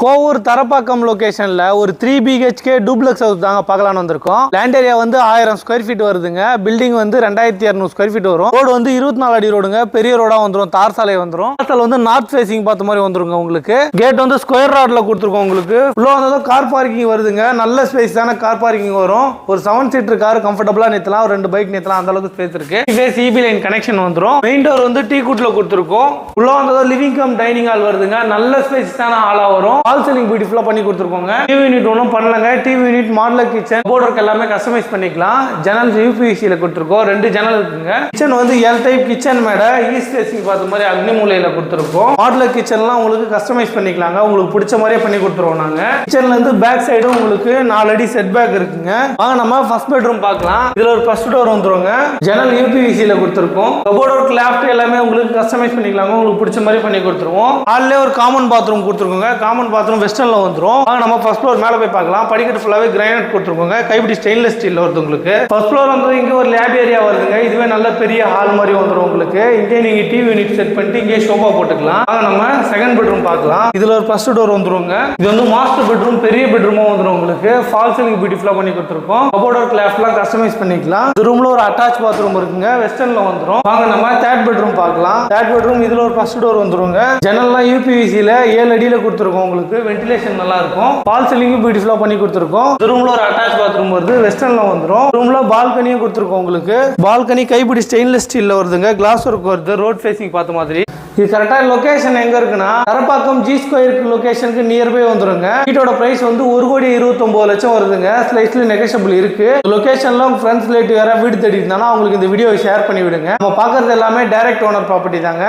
கோவூர் தரப்பாக்கம் லொகேஷன்ல ஒரு 3 BHK duplex house தாங்க பார்க்கலாம்னு வந்திருக்கோம். லேண்ட் ஏரியா வந்து 1000 ஸ்கொயர் ஃபீட் வருதுங்க. பில்டிங் வந்து 2200 ஸ்கொயர் ஃபீட் வரும். ரோடு வந்து 24 அடி ரோடுங்க. பெரிய ரோடா வந்துரும். தார் சாலை வந்துரும். வாசல் வந்து நார்த் ஃபேசிங் பார்த்த மாதிரி வந்துருங்க உங்களுக்கு. கேட் வந்து ஸ்கொயர் ராட்ல கொடுத்துருக்கோம் உங்களுக்கு. உள்ள வந்ததும் கார் பார்க்கிங் வருதுங்க. நல்ல ஸ்பேஸ் தான கார் பார்க்கிங் வரும். ஒரு 7 சீட்டர் கார் கம்ஃபர்டபுளா நிறுத்தலாம். ஒரு 2 பைக் நிறுத்தலாம். அந்த அளவுக்கு ஸ்பேஸ் இருக்கு. ஃபேஸ் EB லைன் கனெக்ஷன் வந்துரும். மெயின் டோர் வந்து டீ குட்ல கொடுத்துருக்கோம். உள்ள வந்ததும் லிவிங் கம் டைனிங் ஹால் வருதுங்க. நல்ல ஸ்பேஸ் தான ஹாலா வரும். ஆல் சீலிங் பியூட்டிஃபுல்லா பண்ணி கொடுத்துருக்கோங்க. டிவி யூனிட் ஒன்றும் பண்ணலங்க. டிவி யூனிட் மாடலர் கிச்சன் போர்டருக்கு எல்லாமே கஸ்டமைஸ் பண்ணிக்கலாம். ஜன்னல் UPVC-ல கொடுத்துருக்கோம். 2 ஜன்னல் இருக்குங்க. கிச்சன் வந்து L டைப் கிச்சன் மேடை ஈஸ்ட் ஃபேசிங் பார்த்த மாதிரி அக்னி மூலையில கொடுத்துருக்கோம். மாடலர் கிச்சன்லாம் உங்களுக்கு கஸ்டமைஸ் பண்ணிக்கலாங்க. உங்களுக்கு பிடிச்ச மாதிரியே பண்ணி கொடுத்துருவோம் நாங்க. கிச்சன்ல இருந்து பேக் சைடும் உங்களுக்கு 4 அடி செட் பேக் இருக்குங்க. வாங்க நம்ம ஃபர்ஸ்ட் பெட்ரூம் பார்க்கலாம். இதுல ஒரு ஃபர்ஸ்ட் டோர் வந்துருங்க. ஜன்னல் UPVC-ல கொடுத்துருக்கோம். கபோர்ட் லேஃப்ட் எல்லாமே உங்களுக்கு கஸ்டமைஸ் பண்ணிக்கலாங்க. உங்களுக்கு பிடிச்ச மாதிரி பண்ணி கொடுத்துருவோம். ஹால்ல ஒரு காமன் பாத்ரூம் கொடுத்துருக்கோங்க. காமன் பாத்ரூம் வெஸ்டர்ன்ல வந்துரும். வாங்க நம்ம ஃபர்ஸ்ட் ஃப்ளோர் மேல போய் பார்க்கலாம். படிக்கட்டு ஃபுல்லாவே கிரானைட் கொடுத்துருக்கோங்க. கைப்பிடி ஸ்டெயின்லெஸ் ஸ்டீல் வருது உங்களுக்கு. ஃபர்ஸ்ட் ஃப்ளோர் வந்து இங்க ஒரு லேப் ஏரியா வருதுங்க. இதுவே நல்ல பெரிய ஹால் மாதிரி வந்துரும் உங்களுக்கு. இங்கே நீங்க டிவி யூனிட் செட் பண்ணிட்டு இங்கே சோஃபா போட்டுக்கலாம். வாங்க நம்ம செகண்ட் பெட்ரூம் பார்க்கலாம். இதுல ஒரு ஃபர்ஸ்ட் டோர் வந்துருங்க. இது வந்து மாஸ்டர் பெட்ரூம், பெரிய பெட்ரூமா வந்துரும் உங்களுக்கு. ஃபால் சீலிங் பியூட்டிஃபுல்லா பண்ணி கொடுத்துருக்கோம். கபோர்ட் லேஃப்ட்லாம் கஸ்டமைஸ் பண்ணிக்கலாம். இந்த ரூம்ல ஒரு அட்டாச் பாத்ரூம் இருக்குங்க. வெஸ்டர்ன்ல வந்துரும். வாங்க நம்ம தேர்ட் பெட்ரூம் பார்க்கலாம். தேர்ட் பெட்ரூம் இதுல ஒரு ஃபர்ஸ்ட் டோர் வந்துருங்க. ஜன்னல்லாம் UPVC-ல 7 அடியில கொடுத்துருக்கோம் உங்களுக்கு. வென்டிலேஷன் நல்லா இருக்கும். ஃபால் சீலிங் பியூட்டிஃபுல்லா பண்ணி கொடுத்துருக்கோம். இந்த ரூம்ல ஒரு அட்டாச் பாத்ரூம் வருது. வெஸ்டர்ன்ல வந்துரும். ரூம்ல பால்கனியும் கொடுத்துருக்கோம் உங்களுக்கு. பால்கனி கைப்பிடி ஸ்டெயின்லெஸ் ஸ்டீல்ல வருதுங்க. கிளாஸ் ஒர்க் வருது. ரோட் ஃபேசிங் பார்த்த மாதிரி. இது கரெக்டா லொகேஷன் எங்க இருக்குன்னா தரப்பாக்கம் G ஸ்கொயர் லொகேஷனுக்கு நியர்பை வந்துருங்க. வீட்டோட பிரைஸ் வந்து 1,29,00,000 வருதுங்க. ஸ்லைட்லி நெகோஷியபிள் இருக்கு. லொகேஷன்ல உங்க ஃப்ரெண்ட்ஸ் ரிலேட்டிவ் யாராவது வீடு தேடி இருந்தாலும் அவங்களுக்கு இந்த வீடியோ ஷேர் பண்ணி விடுங்க. நம்ம பார்க்கறது எல்லாமே டைரக்ட் ஓனர் ப்ராப்பர்ட்டி தாங்க.